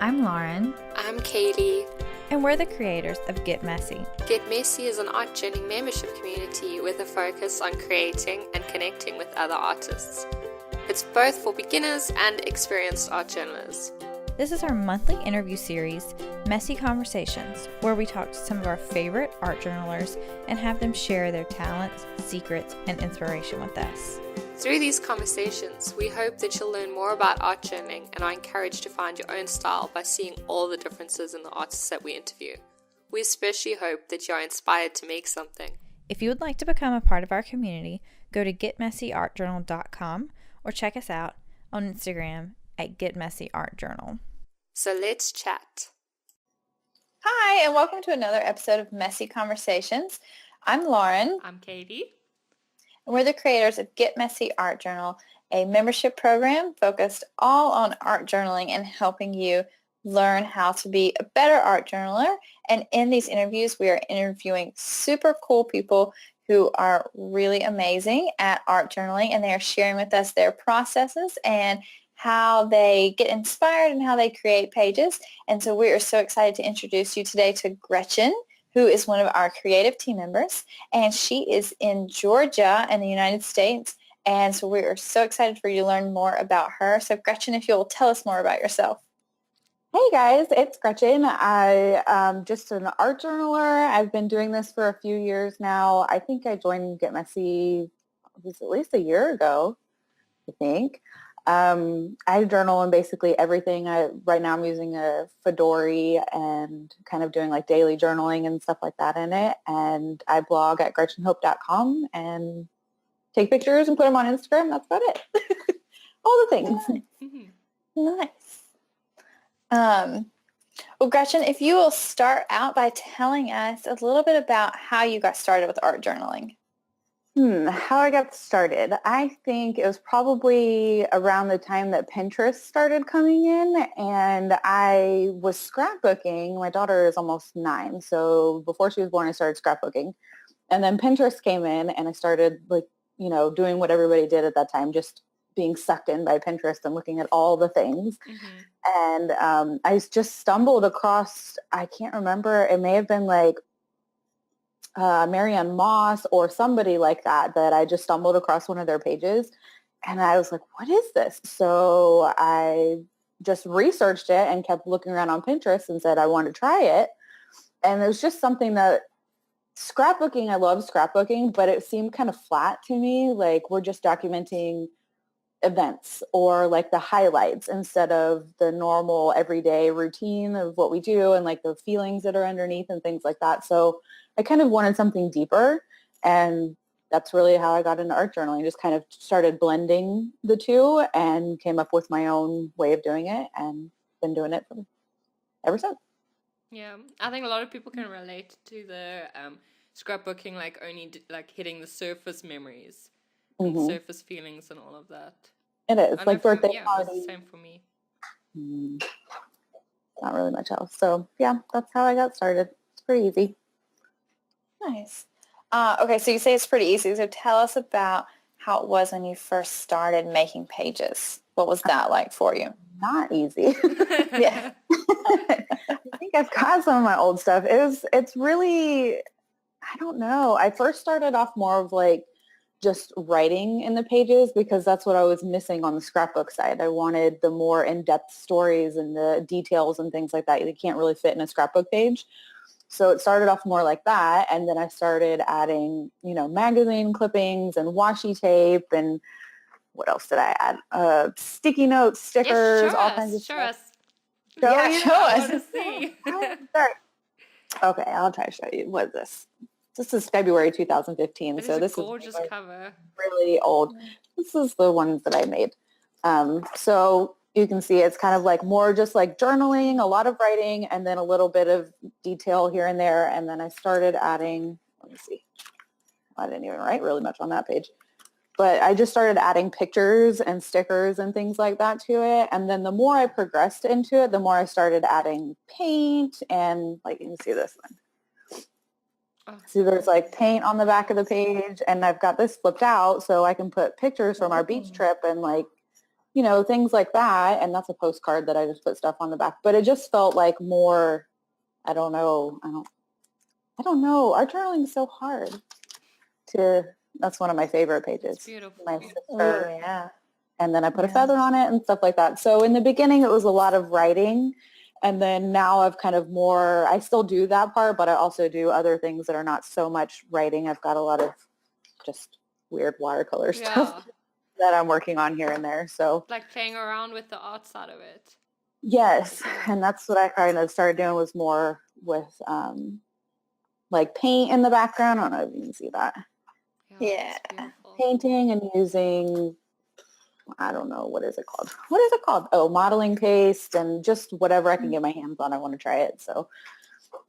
I'm Lauren, I'm Katie. and we're the creators of Get Messy. Get Messy is an art journaling membership community with a focus on creating and connecting with other artists. It's both for beginners and experienced art journalists. This is our monthly interview series, Messy Conversations, where we talk to some of our favorite art journalers and have them share their talents, secrets, and inspiration with us. Through these conversations, we hope that you'll learn more about art journaling and are encouraged to find your own style by seeing all the differences in the artists that we interview. We especially hope that you're inspired to make something. If you would like to become a part of our community, go to getmessyartjournal.com or check us out on Instagram at getmessyartjournal. So let's chat. Hi, and welcome to another episode of Messy Conversations. I'm Lauren. I'm Katie. And we're the creators of Get Messy Art Journal, a membership program focused all on art journaling and helping you learn how to be a better art journaler. And in these interviews, we are interviewing super cool people who are really amazing at art journaling, and they are sharing with us their processes and how they get inspired and how they create pages. And so we are so excited to introduce you today to Gretchen, who is one of our creative team members, and she is in Georgia in the United States. And so we are so excited for you to learn more about her. So Gretchen, if you'll tell us more about yourself. Hey guys, it's Gretchen. I am just an art journaler. I've been doing this for a few years now. I think I joined Get Messy, it was at least a year ago, I think. I journal in basically everything. Right now I'm using a Fedora and kind of doing like daily journaling and stuff like that in it. And I blog at gretchenhope.com and take pictures and put them on Instagram. That's about it. All the things. Nice. Well, Gretchen, if you will start out by telling us a little bit about how you got started with art journaling. How I got started. I think it was probably around the time that Pinterest started coming in, and I was scrapbooking. My daughter is almost 9, so before she was born, I started scrapbooking. And then Pinterest came in, and I started doing what everybody did at that time, just being sucked in by Pinterest and looking at all the things. And I just stumbled across, I can't remember, it may have been like Marianne Moss or somebody like that I just stumbled across one of their pages, and I was like, what is this? So I just researched it and kept looking around on Pinterest and said I want to try it. And it was just something that scrapbooking, I love scrapbooking, but it seemed kind of flat to me, like we're just documenting events or like the highlights instead of the normal everyday routine of what we do and like the feelings that are underneath and things like that. So I kind of wanted something deeper, and that's really how I got into art journaling. Just kind of started blending the two and came up with my own way of doing it, and been doing it ever since. Yeah, I think a lot of people can relate to the scrapbooking, like only like hitting the surface memories, and surface feelings, and all of that. It is I like birthday parties. It's the same for me. Not really much else. So yeah, that's how I got started. It's pretty easy. Nice. Okay, so you say it's pretty easy. So tell us about how it was when you first started making pages. What was that like for you? Not easy. Yeah. I think I've got some of my old stuff. It's really, I don't know. I first started off more of like just writing in the pages because that's what I was missing on the scrapbook side. I wanted the more in-depth stories and the details and things like that. You can't really fit in a scrapbook page. So it started off more like that, and then I started adding, magazine clippings and washi tape, and what else did I add? Sticky notes, stickers, all kinds of stuff. Show us. Show us. I want to see. Sorry. Okay, I'll try to show you. What is this? This is February 2015, It so is this a gorgeous cover. Really old. This is the ones that I made. So you can see it's kind of like more just like journaling, a lot of writing, and then a little bit of detail here and there. And then I started adding, let me see. I didn't even write really much on that page. But I just started adding pictures and stickers and things like that to it. And then the more I progressed into it, the more I started adding paint and like you can see this one. See, there's like paint on the back of the page, and I've got this flipped out so I can put pictures from our beach trip and like things like that. And that's a postcard that I just put stuff on the back. But it just felt like more, I don't know. I don't know. Art journaling is so hard that's one of my favorite pages. It's beautiful. My Oh, sister. yeah. And then I put a Yeah. feather on it and stuff like that. So in the beginning, it was a lot of writing. And then now I've kind of I still do that part, but I also do other things that are not so much writing. I've got a lot of just weird watercolor stuff that I'm working on here and there. So Like playing around with the art side of it. yes. And that's what I kind of started doing, was more with like paint in the background. I don't know if you can see that. Yeah. It's beautiful. Painting and using, I don't know, what is it called? What is it called? Oh, modeling paste and just whatever I can get my hands on. I want to try it. So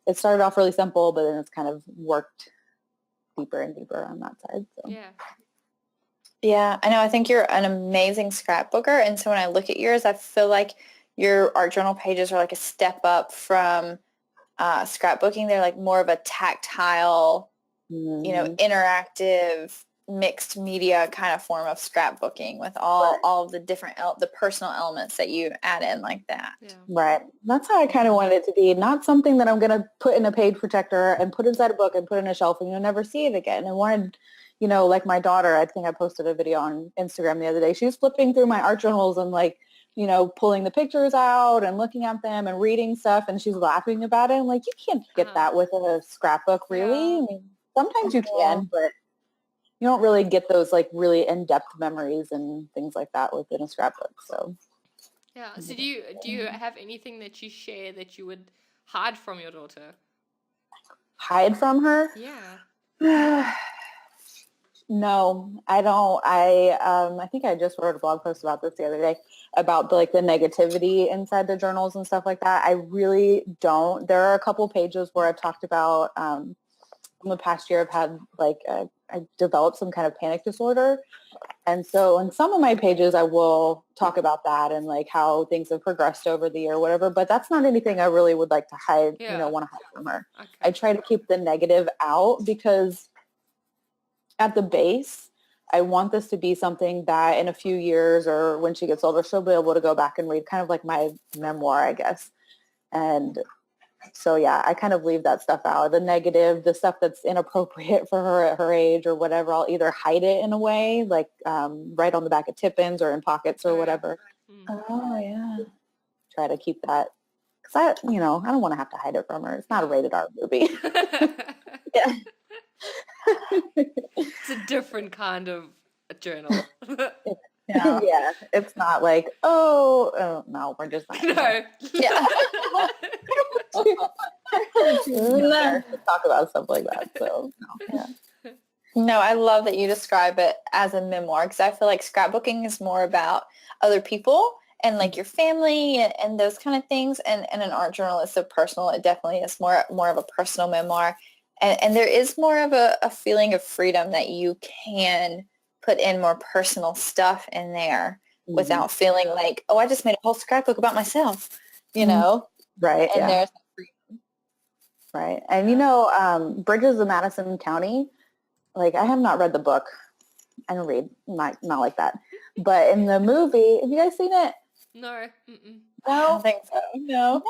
it started off really simple, but then it's kind of worked deeper and deeper on that side. So Yeah. Yeah, I know. I think you're an amazing scrapbooker. And so when I look at yours, I feel like your art journal pages are like a step up from scrapbooking. They're like more of a tactile, interactive, mixed media kind of form of scrapbooking with all of the different, the personal elements that you add in like that. Yeah. Right. That's how I kind of wanted it to be. Not something that I'm going to put in a page protector and put inside a book and put in a shelf and you'll never see it again. I wanted, like my daughter, I think I posted a video on Instagram the other day. She was flipping through my art journals and like, pulling the pictures out and looking at them and reading stuff. And she's laughing about it. I'm like, you can't get that with a scrapbook, really. Yeah. I mean, sometimes you can, but you don't really get those like really in-depth memories and things like that within a scrapbook. So Yeah. So do you have anything that you share that you would hide from your daughter? hide from her? Yeah. No, I don't. I think I just wrote a blog post about this the other day about the negativity inside the journals and stuff like that. I really don't. There are a couple pages where I've talked about in the past year I've had I developed some kind of panic disorder. And so in some of my pages, I will talk about that and like how things have progressed over the year or whatever. But that's not anything I really would like to hide, Yeah. want to hide from her. Okay. I try to keep the negative out because at the base, I want this to be something that in a few years or when she gets older, she'll be able to go back and read, kind of like my memoir, I guess. And so, yeah, I kind of leave that stuff out. The negative, the stuff that's inappropriate for her at her age or whatever, I'll either hide it in a way, like right on the back of tip-ins or in pockets or whatever. Oh, yeah. Try to keep that. Because I don't want to have to hide it from her. It's not a rated R movie. Yeah. It's a different kind of a journal. Yeah. Yeah. It's not like, oh, no, we're just not. No. Yeah. To talk about stuff like that. So, yeah. No, I love that you describe it as a memoir because I feel like scrapbooking is more about other people and like your family and those kind of things. And an art journal is so personal. It definitely is more of a personal memoir. And there is more of a feeling of freedom that you can put in more personal stuff in there without feeling like, oh, I just made a whole scrapbook about myself, Right. And yeah. there's Right. And Bridges of Madison County, like I have not read the book. I don't read, not like that. But in the movie, have you guys seen it? No. I don't think so. No.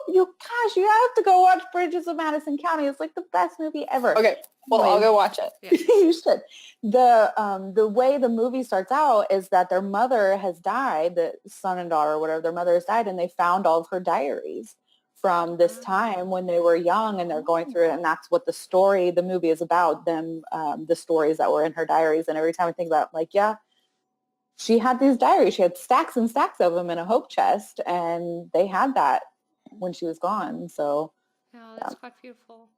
You have to go watch Bridges of Madison County. It's like the best movie ever. Okay. Well, I'll go watch it. Yeah. You should. The way the movie starts out is that their mother has died, the son and daughter or whatever, their mother has died, and they found all of her diaries from this time when they were young, and they're going through it, and that's what the movie is about, them, the stories that were in her diaries. And every time I think about it, like, yeah, she had these diaries. She had stacks and stacks of them in a hope chest, and they had that when she was gone. So Yeah, that's quite beautiful.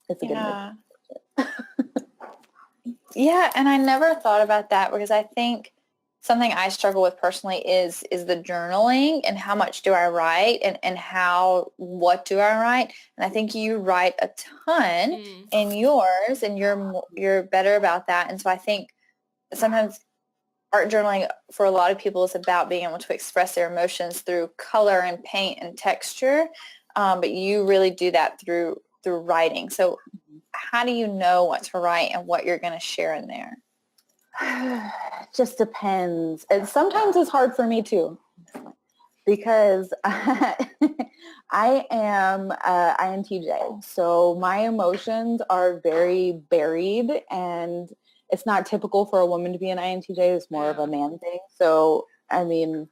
it's a good movie. Yeah, and I never thought about that because I think something I struggle with personally is the journaling and how much do I write and what do I write? And I think you write a ton in yours and you're better about that. And so I think sometimes art journaling for a lot of people is about being able to express their emotions through color and paint and texture. But you really do that through writing. So how do you know what to write and what you're going to share in there? Just depends. And sometimes it's hard for me too, because I am INTJ. So my emotions are very buried, and it's not typical for a woman to be an INTJ. It's more of a man thing. So, I mean,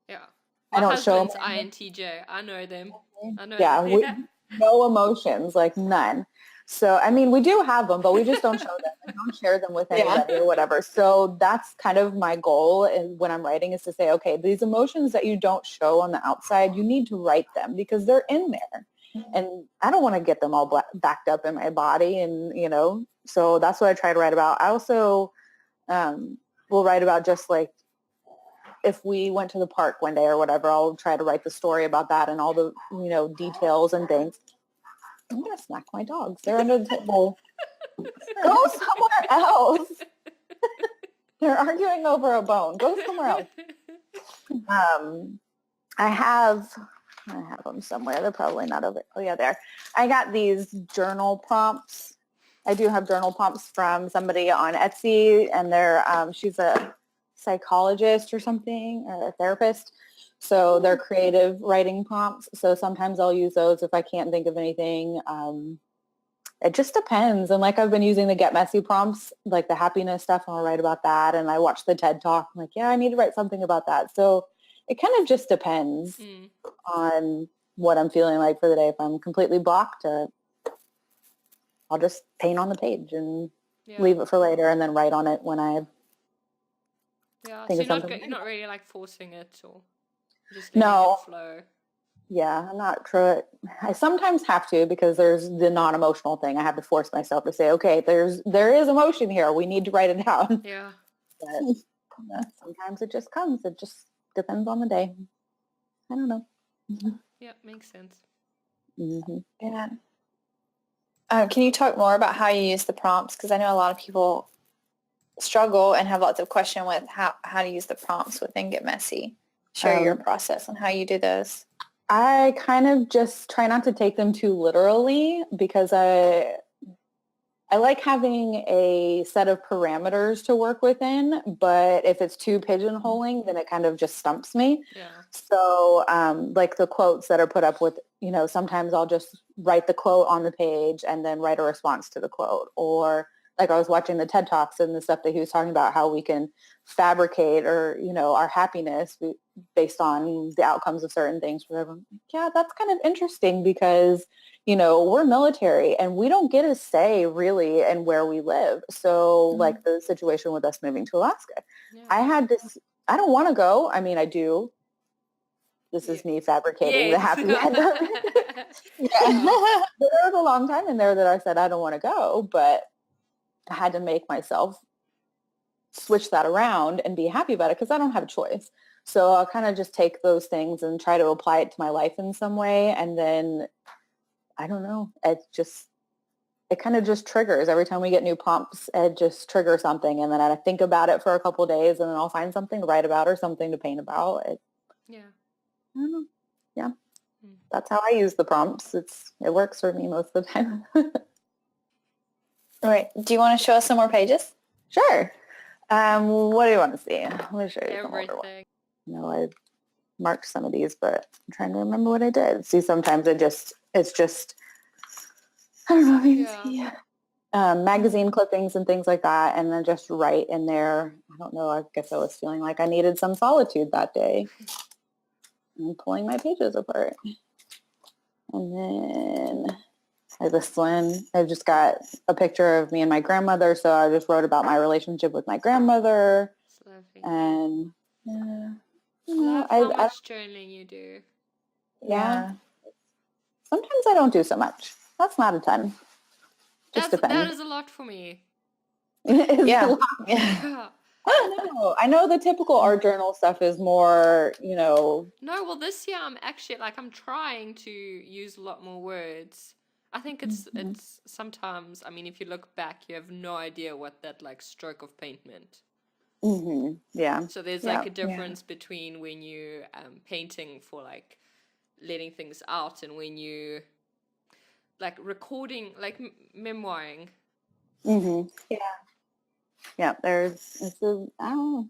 Yeah. I My don't show husband's them. INTJ. I know them. I know Yeah, them. Yeah. no emotions, like none. So, I mean, we do have them, but we just don't show them and don't share them with Yeah. anybody or whatever. So that's kind of my goal. And when I'm writing is to say, okay, these emotions that you don't show on the outside, you need to write them because they're in there. And I don't want to get them all backed up in my body. And, so that's what I try to write about. I also will write about just like, if we went to the park one day or whatever, I'll try to write the story about that and all the, details and things. I'm going to smack my dogs. They're under the table. Go somewhere else. They're arguing over a bone. Go somewhere else. I have them somewhere. They're probably not over. Oh yeah, there. I got these journal prompts. I do have journal prompts from somebody on Etsy, and she's a psychologist or something, or a therapist. So they're creative writing prompts. So sometimes I'll use those if I can't think of anything. It just depends. And like I've been using the Get Messy prompts, like the happiness stuff, and I'll write about that. And I watched the TED Talk. I'm like, yeah, I need to write something about that. So it kind of just depends on what I'm feeling like for the day. If I'm completely blocked, I'll just paint on the page and leave it for later and then write on it when I think So of something. you're not really like forcing it or just letting No. it flow. Yeah, I'm not sure. I sometimes have to because there's the non-emotional thing. I have to force myself to say, okay, there is emotion here. We need to write it down. Yeah. But sometimes it just comes. It just depends on the day. I don't know. Yeah, makes sense. Mm-hmm. Yeah. Can you talk more about how you use the prompts? Because I know a lot of people struggle and have lots of questions with how to use the prompts within Get Messy. Share your process and how you do those. I kind of just try not to take them too literally because I like having a set of parameters to work within, but if it's too pigeonholing, then it kind of just stumps me. Yeah. So like the quotes that are put up with, sometimes I'll just write the quote on the page and then write a response to the quote. Or like I was watching the TED Talks and the stuff that he was talking about, how we can fabricate or, our happiness based on the outcomes of certain things. Whatever. Yeah, that's kind of interesting because, we're military and we don't get a say really in where we live. So like the situation with us moving to Alaska, I don't want to go. I mean, I do. This is me fabricating the happy end of it. But there was a long time in there that I said, I don't want to go, but I had to make myself switch that around and be happy about it because I don't have a choice. So I'll kind of just take those things and try to apply it to my life in some way. And then, I don't know, it kind of just triggers. Every time we get new prompts, it just triggers something. And then I think about it for a couple of days and then I'll find something to write about or something to paint about. I don't know. Yeah. That's how I use the prompts. It works for me most of the time. All right. Do you want to show us some more pages? Sure. What do you want to see? Let me show you some older ones. Everything. I marked some of these, but I'm trying to remember what I did. See, sometimes it's just, I don't know if you can see magazine clippings and things like that, and then just write in there. I don't know. I guess I was feeling like I needed some solitude that day. I'm pulling my pages apart. And then this one, I've just got a picture of me and my grandmother. So I just wrote about my relationship with my grandmother. And love how much journaling you do. Yeah. Sometimes I don't do so much. That's not a ton. Just depends. That is a lot for me. Yeah. I know the typical art journal stuff is more, No, well, this year I'm actually I'm trying to use a lot more words. I think it's sometimes, I mean, if you look back, you have no idea what that stroke of paint meant. Yeah. So there's a difference between when you painting for letting things out and when you recording, memoiring. Yeah. Yeah, I don't know.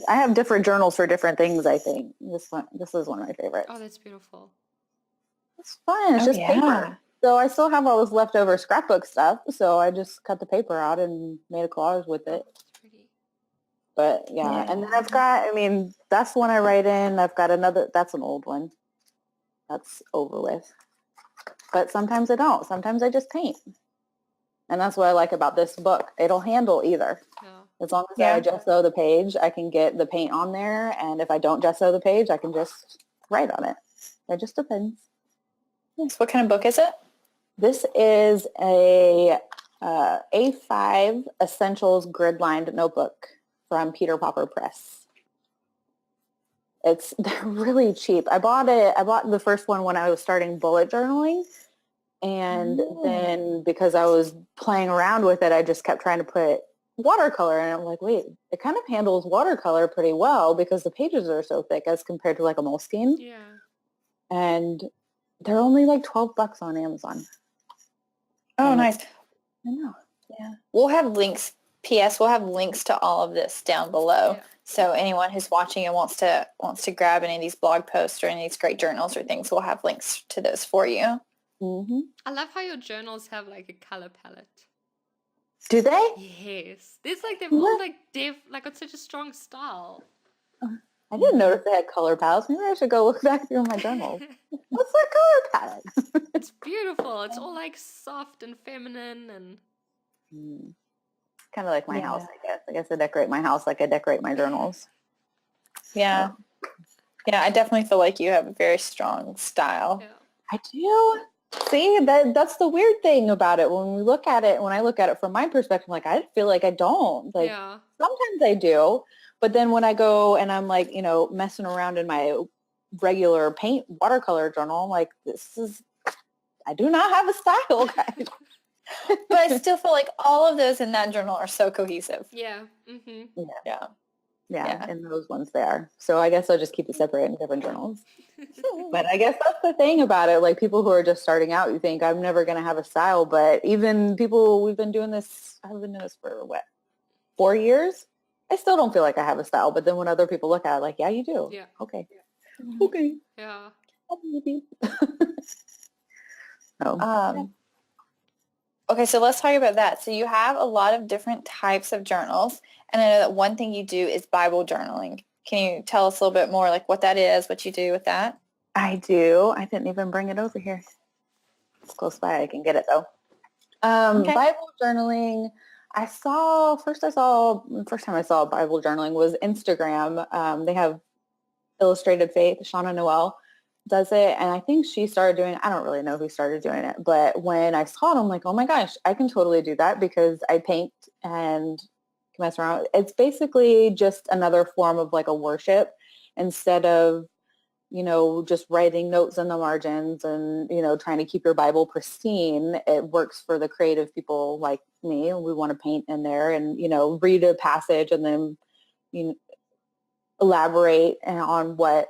I have different journals for different things, I think. This is one of my favorites. Oh, that's beautiful. It's fun. It's Oh, just paper. So I still have all this leftover scrapbook stuff. So I just cut the paper out and made a collage with it. It's pretty. But yeah, and then I've got, that's one I write in. I've got another, that's an old one. That's over with. But sometimes I don't. Sometimes I just paint. And that's what I like about this book. It'll handle either. Yeah. As long as I gesso the page, I can get the paint on there. And if I don't gesso the page, I can just write on it. It just depends. Nice. What kind of book is it? This is a A5 Essentials grid-lined notebook from Peter Popper Press. They're really cheap. I bought the first one when I was starting bullet journaling. And then because I was playing around with it, I just kept trying to put watercolor. And I'm like, wait, it kind of handles watercolor pretty well because the pages are so thick as compared to like a Moleskine. Yeah. And they're only like $12 on Amazon. Oh, And nice. I know. Yeah. We'll have links. P.S. We'll have links to all of this down below. Yeah. So anyone who's watching and wants to grab any of these blog posts or any of these great journals or things, we'll have links to those for you. Mm-hmm. I love how your journals have like a color palette. Do they? Yes. There's like, they've all like got such a strong style. I didn't notice they had color palettes. Maybe I should go look back through my journals. What's their color palette? It's beautiful. It's all like soft and feminine and Kind of like my house, I guess. I guess I decorate my house like I decorate my journals. Yeah. Yeah, I definitely feel like you have a very strong style. yeah. I do. See, that's the weird thing about it. When I look at it from my perspective, like I feel like I don't. Like Yeah. sometimes I do, but then when I go and I'm like, messing around in my regular paint watercolor journal, I'm like, I do not have a style, guys. But I still feel like all of those in that journal are so cohesive. Yeah. Mm-hmm. Yeah, in those ones they are. So I guess I'll just keep it separate in different journals. But I guess that's the thing about it. Like people who are just starting out, you think I'm never going to have a style. But even people, I've been doing this for 4 years? I still don't feel like I have a style. But then when other people look at it, like, yeah, you do. Yeah. Okay. Okay. Yeah. Okay, so let's talk about that. So you have a lot of different types of journals. And I know that one thing you do is Bible journaling. Can you tell us a little bit more like what that is, what you do with that? I do. I didn't even bring it over here. It's close by. I can get it though. Okay. Bible journaling. First time I saw Bible journaling was Instagram. They have Illustrated Faith. Shauna Noel does it. And I think she started doing, I don't really know who started doing it, but when I saw it, I'm like, oh my gosh, I can totally do that because I paint and can mess around. It's basically just another form of like a worship instead of, just writing notes in the margins and, trying to keep your Bible pristine. It works for the creative people like me. We want to paint in there and, read a passage and then, elaborate on what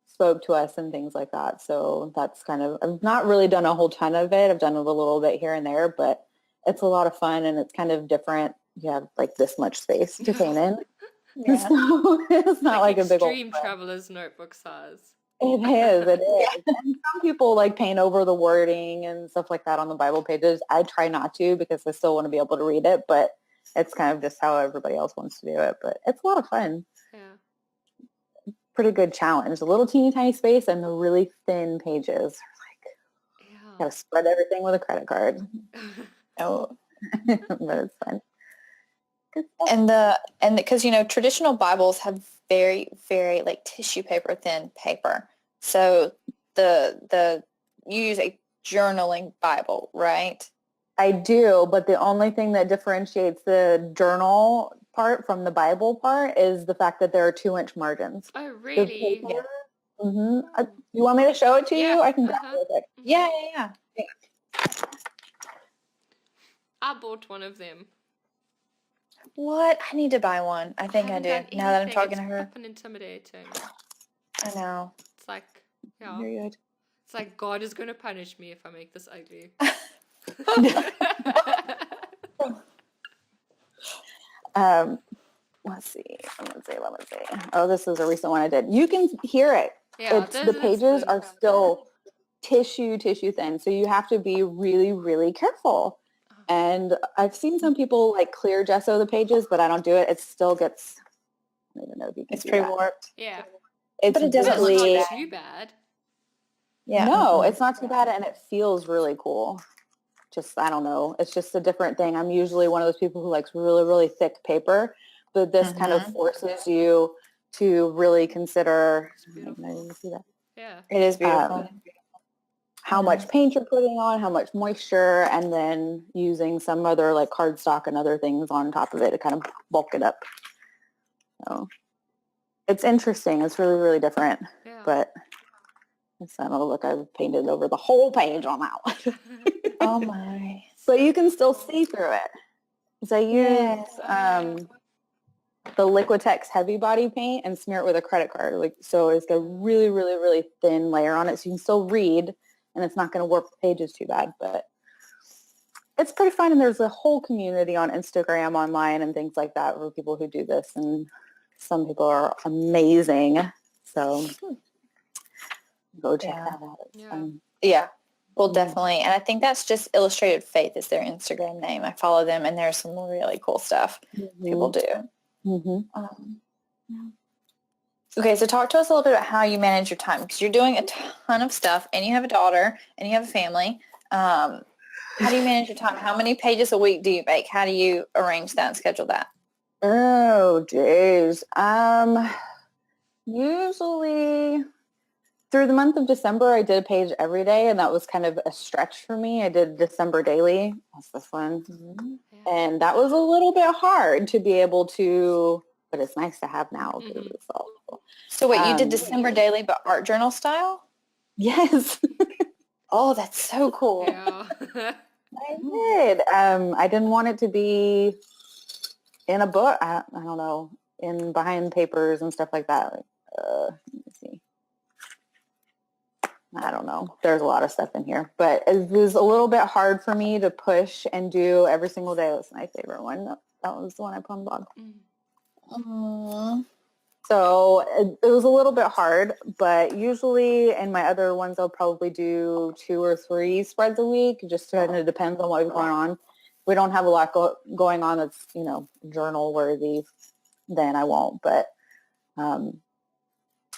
spoke to us and things like that. So that's I've not really done a whole ton of it. I've done it a little bit here and there, but it's a lot of fun and it's kind of different. You have like this much space to paint in. Yeah. So it's not like a big old extreme traveler's notebook size. It is. And some people like paint over the wording and stuff like that on the Bible pages. I try not to because I still want to be able to read it, but it's kind of just how everybody else wants to do it. But it's a lot of fun. Yeah. Pretty good challenge. A little teeny tiny space and the really thin pages are like, gotta spread everything with a credit card. Oh, But it's fun. and because traditional Bibles have very, very like tissue paper thin paper. So you use a journaling Bible, right? I do, but the only thing that differentiates the journal part from the Bible part is the fact that there are 2-inch margins. Oh, really? Yeah. Mm-hmm. You want me to show it to you? I can grab it real quick. Yeah. I bought one of them. What? I need to buy one. I think I do. Now that I'm talking to her. It's fucking intimidating. I know. It's like, Very good. It's like God is going to punish me if I make this ugly. Let's see. Oh, this is a recent one I did. You can hear it. Yeah, The pages are still tissue thin. So you have to be really, really careful. And I've seen some people like clear gesso the pages, but I don't do it. It still gets, I don't even know if you can It's see pretty that. warped. Yeah. It's But it doesn't It's look really, not too bad. Yeah. no, it's not too bad. And it feels really cool. Just, I don't know. It's just a different thing. I'm usually one of those people who likes really, really thick paper, but this kind of forces you to really consider, Beautiful. see that? Yeah. It is beautiful. How much paint you're putting on, how much moisture, and then using some other like cardstock and other things on top of it to kind of bulk it up. So it's interesting. It's really, really different. Yeah. But I don't look, I've painted over the whole page on that one. Oh my. But you can still see through it. So I use the Liquitex heavy body paint and smear it with a credit card. Like, so it's got a really, really, really thin layer on it, so you can still read, and it's not going to warp the pages too bad. But it's pretty fun, and there's a whole community on Instagram, online, and things like that for people who do this, and some people are amazing. So go check that out. It's fun. Yeah. Well, definitely. And I think that's just Illustrated Faith is their Instagram name. I follow them, and there's some really cool stuff people do. Okay, so talk to us a little bit about how you manage your time, because you're doing a ton of stuff, and you have a daughter, and you have a family. How do you manage your time? How many pages a week do you make? How do you arrange that and schedule that? Oh, geez. Usually through the month of December, I did a page every day, and that was kind of a stretch for me. I did December daily. That's this one. And that was a little bit hard to be able to, but it's nice to have now. It's all, so wait, you did December daily, but art journal style? Yes. Oh, that's so cool. Yeah. I did. I didn't want it to be in a book. I don't know, in behind papers and stuff like that. Let me see. I don't know. There's a lot of stuff in here, but it was a little bit hard for me to push and do every single day. That's my favorite one. That was the one I put on the blog. So it was a little bit hard, but usually in my other ones, I'll probably do 2 or 3 spreads a week. Just kind of depends on what's going on. If we don't have a lot going on that's, journal worthy, then I won't. But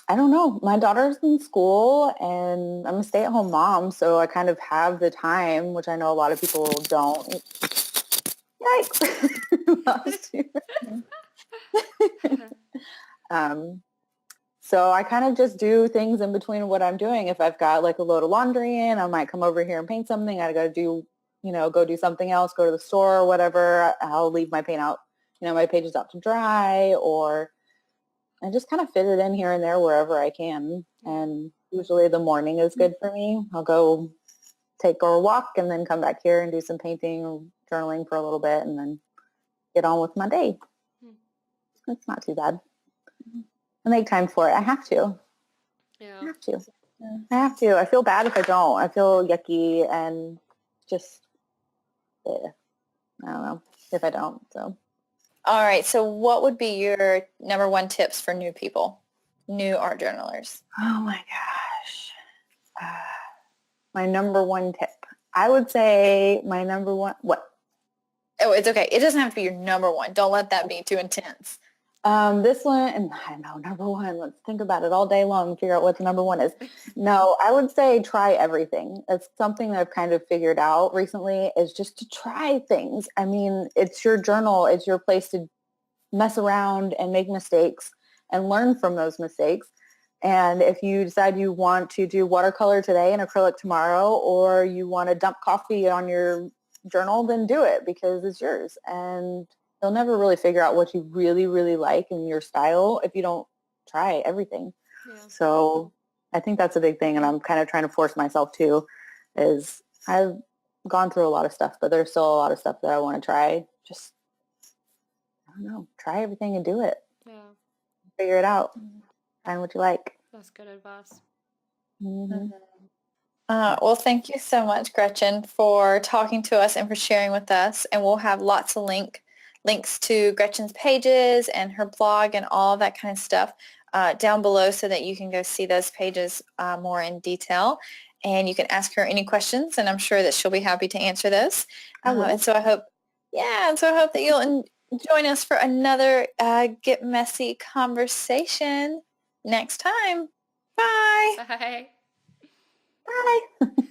I don't know. My daughter's in school, and I'm a stay-at-home mom, so I kind of have the time, which I know a lot of people don't. Yikes! So I kind of just do things in between what I'm doing. If I've got like a load of laundry in, I might come over here and paint something. I got to do, go do something else, go to the store or whatever. I'll leave my paint out, my pages out to dry, or I just kind of fit it in here and there wherever I can. And usually the morning is good for me. I'll go take a walk and then come back here and do some painting or journaling for a little bit and then get on with my day. It's not too bad. I make time for it. I have to. Yeah. I have to. I feel bad if I don't. I feel yucky and just, I don't know, if I don't. So. All right. So what would be your number one tips for new people, new art journalers? Oh my gosh. My number one tip. I would say my number one, what? Oh, it's okay. It doesn't have to be your number one. Don't let that be too intense. This one, and I know number one, let's think about it all day long and figure out what the number one is. No, I would say try everything. It's something that I've kind of figured out recently, is just to try things. I mean, it's your journal. It's your place to mess around and make mistakes and learn from those mistakes. And if you decide you want to do watercolor today and acrylic tomorrow, or you want to dump coffee on your journal, then do it, because it's yours. And you'll never really figure out what you really, really like in your style if you don't try everything. Yeah. So I think that's a big thing, and I'm kind of trying to force myself to, is I've gone through a lot of stuff, but there's still a lot of stuff that I want to try. Just, I don't know, try everything and do it. Yeah. Figure it out. Find what you like. That's good advice. Mm-hmm. Well, thank you so much, Gretchen, for talking to us and for sharing with us. And we'll have lots of links links to Gretchen's pages and her blog and all that kind of stuff down below so that you can go see those pages more in detail. And you can ask her any questions, and I'm sure that she'll be happy to answer those. And so I hope that you'll join us for another Get Messy conversation next time. Bye. Bye. Bye.